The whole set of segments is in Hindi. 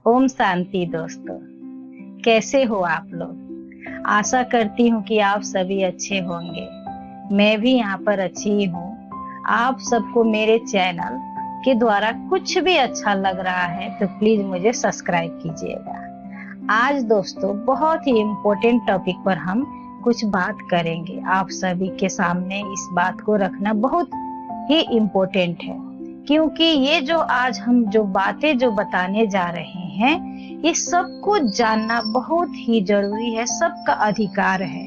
ओम शांति दोस्तों, कैसे हो आप लोग। आशा करती हूँ कि आप सभी अच्छे होंगे। मैं भी यहाँ पर अच्छी ही हूँ। आप सबको मेरे चैनल के द्वारा कुछ भी अच्छा लग रहा है तो प्लीज मुझे सब्सक्राइब कीजिएगा। आज दोस्तों बहुत ही इम्पोर्टेंट टॉपिक पर हम कुछ बात करेंगे। आप सभी के सामने इस बात को रखना बहुत ही इम्पोर्टेंट है, क्योंकि ये जो आज हम जो बातें जो बताने जा रहे हैं ये सबको जानना बहुत ही जरूरी है, सबका अधिकार है।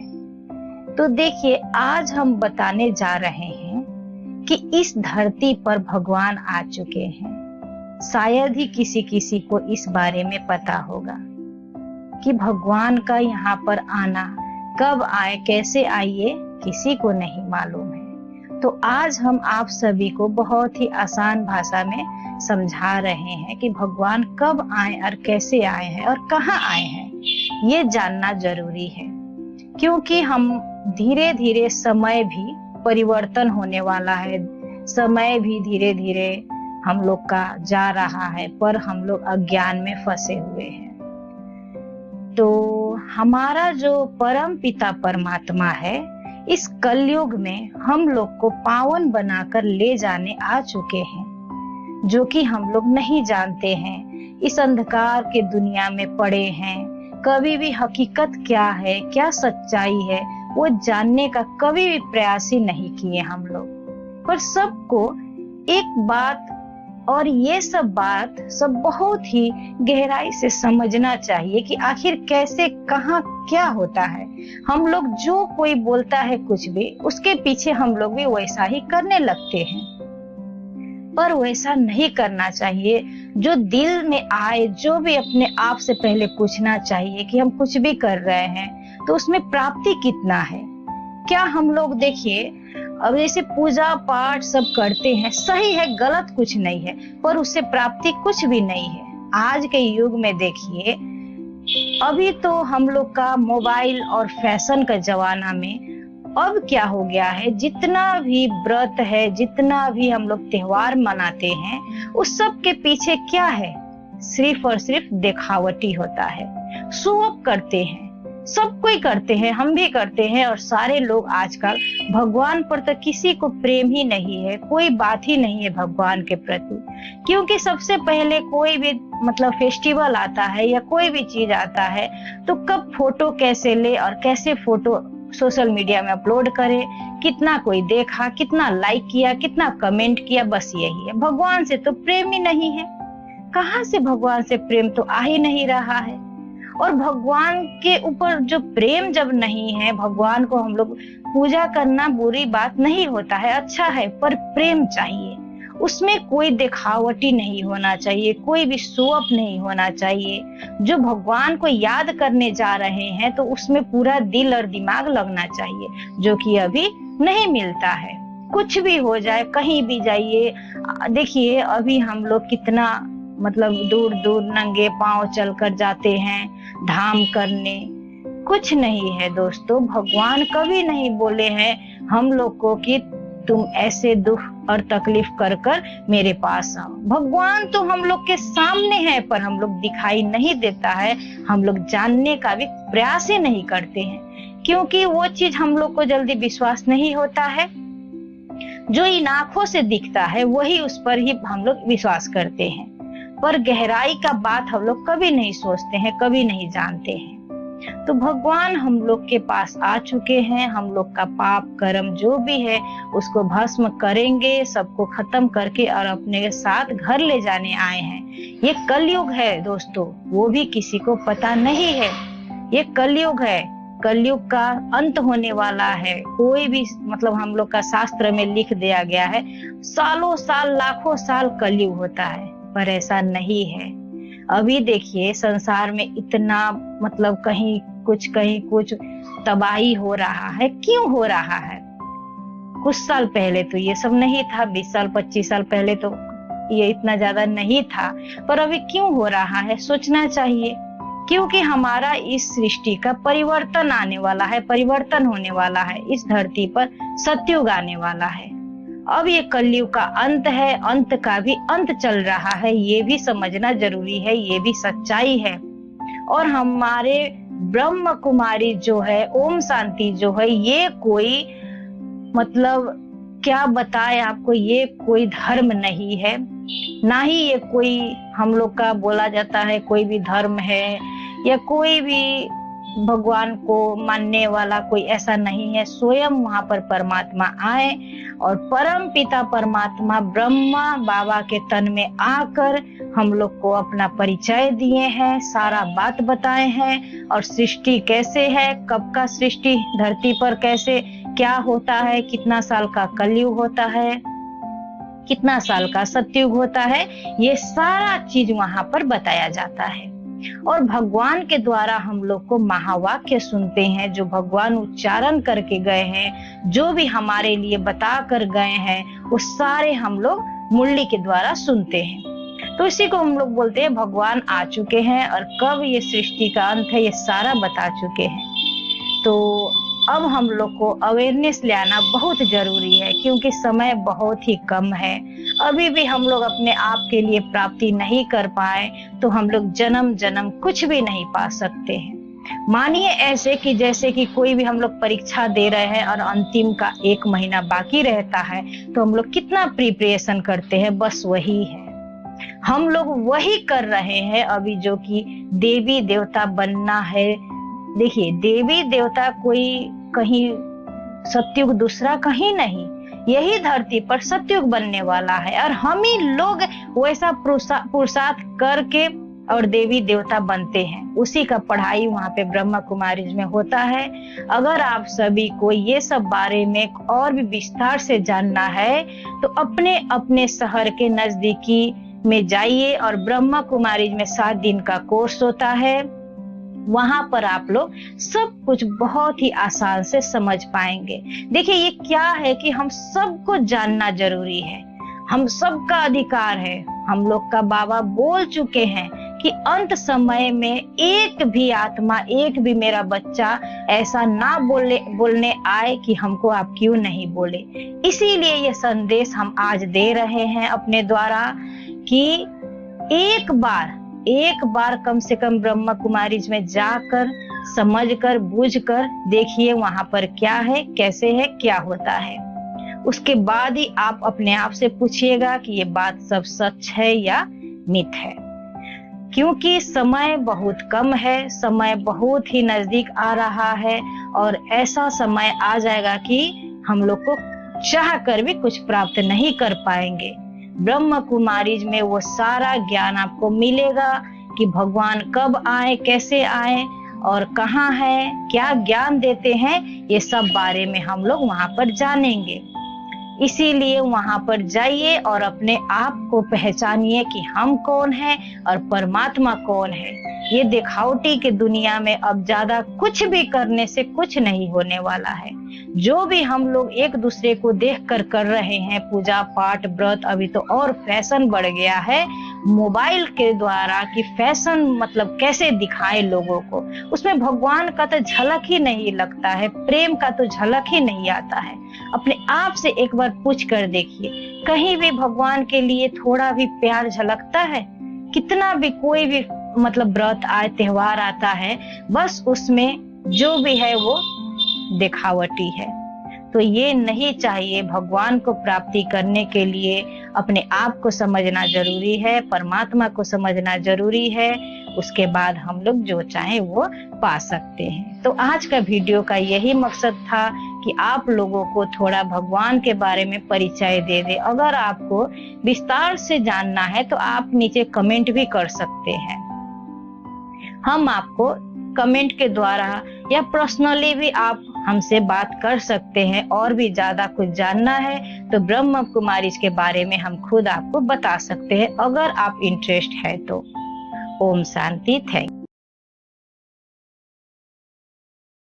तो देखिए, आज हम बताने जा रहे हैं कि इस धरती पर भगवान आ चुके हैं। शायद ही किसी किसी को इस बारे में पता होगा कि भगवान का यहाँ पर आना कब आए, कैसे आए, किसी को नहीं मालूम है। तो आज हम आप सभी को बहुत ही आसान भाषा में समझा रहे हैं कि भगवान कब आए और कैसे आए हैं और कहाँ आए हैं, ये जानना जरूरी है। क्योंकि हम धीरे धीरे समय भी परिवर्तन होने वाला है, समय भी धीरे धीरे हम लोग का जा रहा है, पर हम लोग अज्ञान में फंसे हुए हैं। तो हमारा जो परम पिता परमात्मा है, इस कलयुग में हम लोग को पावन बनाकर ले जाने आ चुके हैं, जो कि हम लोग नहीं जानते हैं। इस अंधकार के दुनिया में पड़े हैं। कभी भी हकीकत क्या है, क्या सच्चाई है, वो जानने का कभी भी प्रयास ही नहीं किए हम लोग। पर सबको एक बात, और ये सब बात सब बहुत ही गहराई से समझना चाहिए कि आखिर कैसे, कहाँ, क्या होता है। हम लोग जो कोई बोलता है कुछ भी, उसके पीछे हम लोग भी वैसा ही करने लगते हैं, पर वैसा नहीं करना चाहिए। जो दिल में आए, जो भी अपने आप से पहले पूछना चाहिए कि हम कुछ भी कर रहे हैं तो उसमें प्राप्ति कितना है। क्या हम लोग, देखिए, अब जैसे पूजा पाठ सब करते हैं, सही है, गलत कुछ नहीं है, पर उससे प्राप्ति कुछ भी नहीं है। आज के युग में देखिए, अभी तो हम लोग का मोबाइल और फैशन का जमाना में अब क्या हो गया है, जितना भी व्रत है, जितना भी हम लोग त्योहार मनाते हैं, उस सब के पीछे क्या है, सिर्फ और सिर्फ दिखावटी होता है। शो ऑफ करते हैं, सब कोई करते हैं, हम भी करते हैं। और सारे लोग आजकल भगवान पर तो किसी को प्रेम ही नहीं है, कोई बात ही नहीं है भगवान के प्रति। क्योंकि सबसे पहले कोई भी फेस्टिवल आता है या कोई भी चीज आता है तो कब फोटो कैसे ले और कैसे फोटो सोशल मीडिया में अपलोड करे, कितना कोई देखा, कितना लाइक किया, कितना कमेंट किया, बस यही है। भगवान से तो प्रेम ही नहीं है। कहाँ से भगवान से प्रेम तो आ ही नहीं रहा है। और भगवान के ऊपर जो प्रेम जब नहीं है, भगवान को हम लोग पूजा करना बुरी बात नहीं होता है, अच्छा है, पर प्रेम चाहिए। उसमें कोई दिखावटी नहीं होना चाहिए, कोई भी शो ऑफ नहीं होना चाहिए। जो भगवान को याद करने जा रहे हैं तो उसमें पूरा दिल और दिमाग लगना चाहिए, जो कि अभी नहीं मिलता है। कुछ भी हो जाए, कहीं भी जाइए, देखिए अभी हम लोग कितना दूर दूर नंगे पांव चलकर जाते हैं धाम करने। कुछ नहीं है दोस्तों, भगवान कभी नहीं बोले हैं हम लोग को कि तुम ऐसे दुख और तकलीफ कर कर मेरे पास आओ। भगवान तो हम लोग के सामने है, पर हम लोग दिखाई नहीं देता है, हम लोग जानने का भी प्रयास ही नहीं करते हैं, क्योंकि वो चीज हम लोग को जल्दी विश्वास नहीं होता है। जो इन आंखों से दिखता है वही, उस पर ही हम लोग विश्वास करते हैं, पर गहराई का बात हम लोग कभी नहीं सोचते हैं, कभी नहीं जानते हैं। तो भगवान हम लोग के पास आ चुके हैं। हम लोग का पाप कर्म जो भी है उसको भस्म करेंगे, सबको खत्म करके और अपने साथ घर ले जाने आए हैं। ये कलयुग है दोस्तों, वो भी किसी को पता नहीं है। ये कलयुग है, कलयुग का अंत होने वाला है। कोई भी हम लोग का शास्त्र में लिख दिया गया है, सालों साल, लाखों साल कलयुग होता है, पर ऐसा नहीं है। अभी देखिए संसार में इतना कहीं कुछ तबाही हो रहा है। क्यों हो रहा है? कुछ साल पहले तो ये सब नहीं था, 20 साल 25 साल पहले तो ये इतना ज्यादा नहीं था, पर अभी क्यों हो रहा है सोचना चाहिए। क्योंकि हमारा इस सृष्टि का परिवर्तन आने वाला है, परिवर्तन होने वाला है। इस धरती पर सतयुग आने वाला है अब ये कलयुग का अंत है, अंत का भी अंत चल रहा है, ये भी समझना जरूरी है, ये भी सच्चाई है। और हमारे ब्रह्म कुमारी जो है, ओम शांति जो है, ये कोई मतलब क्या बताए आपको, ये कोई धर्म नहीं है, ना ही ये कोई हम लोग का बोला जाता है कोई भी धर्म है, या कोई भी भगवान को मानने वाला कोई ऐसा नहीं है। स्वयं वहां पर परमात्मा आए और परम पिता परमात्मा ब्रह्मा बाबा के तन में आकर हम लोग को अपना परिचय दिए हैं, सारा बात बताए हैं, और सृष्टि कैसे है, कब का सृष्टि धरती पर कैसे क्या होता है, कितना साल का कलयुग होता है, कितना साल का सतयुग होता है, ये सारा चीज वहां पर बताया जाता है। और भगवान के द्वारा हम लोग को महावाक्य सुनते हैं, जो भगवान उच्चारण करके गए हैं, जो भी हमारे लिए बता कर गए हैं, वो सारे हम लोग मुरली के द्वारा सुनते हैं। तो इसी को हम लोग बोलते हैं भगवान आ चुके हैं, और कब ये सृष्टि का अंत है ये सारा बता चुके हैं। तो अब हम लोग को अवेयरनेस ले आना बहुत जरूरी है, क्योंकि समय बहुत ही कम है। अभी भी हम लोग अपने आप के लिए प्राप्ति नहीं कर पाए तो हम लोग जन्म जन्म कुछ भी नहीं पा सकते हैं। मानिए ऐसे कि जैसे कि कोई भी हम लोग परीक्षा दे रहे हैं और अंतिम का 1 महीना बाकी रहता है, तो हम लोग कितना प्रिपरेशन करते हैं, बस वही है, हम लोग वही कर रहे हैं अभी, जो कि देवी देवता बनना है। देखिए, देवी देवता कोई कहीं सतयुग दूसरा कहीं नहीं, यही धरती पर सतयुग बनने वाला है, और हम ही लोग वैसा पुरुषार्थ करके और देवी देवता बनते हैं। उसी का पढ़ाई वहाँ पे ब्रह्मा कुमारी में होता है। अगर आप सभी को ये सब बारे में और भी विस्तार से जानना है, तो अपने अपने शहर के नजदीकी में जाइए, और ब्रह्मा कुमारी में 7 दिन का कोर्स होता है। वहां पर आप लोग सब कुछ बहुत ही आसान से समझ पाएंगे। देखिए, ये क्या है कि हम सबको जानना जरूरी है, हम सबका अधिकार है। हम लोग का बाबा बोल चुके हैं कि अंत समय में एक भी आत्मा, एक भी मेरा बच्चा ऐसा ना बोलने आए कि हमको आप क्यों नहीं बोले। इसीलिए ये संदेश हम आज दे रहे हैं अपने द्वारा, कि एक बार कम से कम ब्रह्मा कुमारी में जाकर समझकर बूझकर देखिए वहां पर क्या है, कैसे है, क्या होता है। उसके बाद ही आप अपने आप से पूछिएगा कि ये बात सब सच है या मिथ है। क्योंकि समय बहुत कम है, समय बहुत ही नजदीक आ रहा है, और ऐसा समय आ जाएगा कि हम लोग को चाह कर भी कुछ प्राप्त नहीं कर पाएंगे। ब्रह्म कुमारी में वो सारा ज्ञान आपको मिलेगा कि भगवान कब आए, कैसे आए और कहाँ है, क्या ज्ञान देते हैं, ये सब बारे में हम लोग वहां पर जानेंगे। इसीलिए वहां पर जाइए और अपने आप को पहचानिए कि हम कौन हैं और परमात्मा कौन है। ये दिखावटी के दुनिया में अब ज्यादा कुछ भी करने से कुछ नहीं होने वाला है। जो भी हम लोग एक दूसरे को देख कर रहे हैं, पूजा पाठ व्रत, अभी तो और फैशन बढ़ गया है मोबाइल के द्वारा, कि फैशन मतलब कैसे दिखाए लोगों को, उसमें भगवान का तो झलक ही नहीं लगता है, प्रेम का तो झलक ही नहीं आता है। अपने आप से एक बार पूछ कर देखिए, कहीं भी भगवान के लिए थोड़ा भी प्यार झलकता है? कितना भी कोई भी मतलब व्रत आए, त्योहार आता है, बस उसमें जो भी है वो दिखावटी है। तो ये नहीं चाहिए। भगवान को प्राप्ति करने के लिए अपने आप को समझना जरूरी है, परमात्मा को समझना जरूरी है, उसके बाद हम लोग जो चाहे वो पा सकते हैं। तो आज का वीडियो का यही मकसद था कि आप लोगों को थोड़ा भगवान के बारे में परिचय दे दे। अगर आपको विस्तार से जानना है तो आप नीचे कमेंट भी कर सकते हैं, हम आपको कमेंट के द्वारा या पर्सनली भी आप हमसे बात कर सकते हैं। और भी ज्यादा कुछ जानना है तो ब्रह्म कुमारी के बारे में हम खुद आपको बता सकते हैं, अगर आप इंटरेस्ट है तो। ओम शांति। Thank you.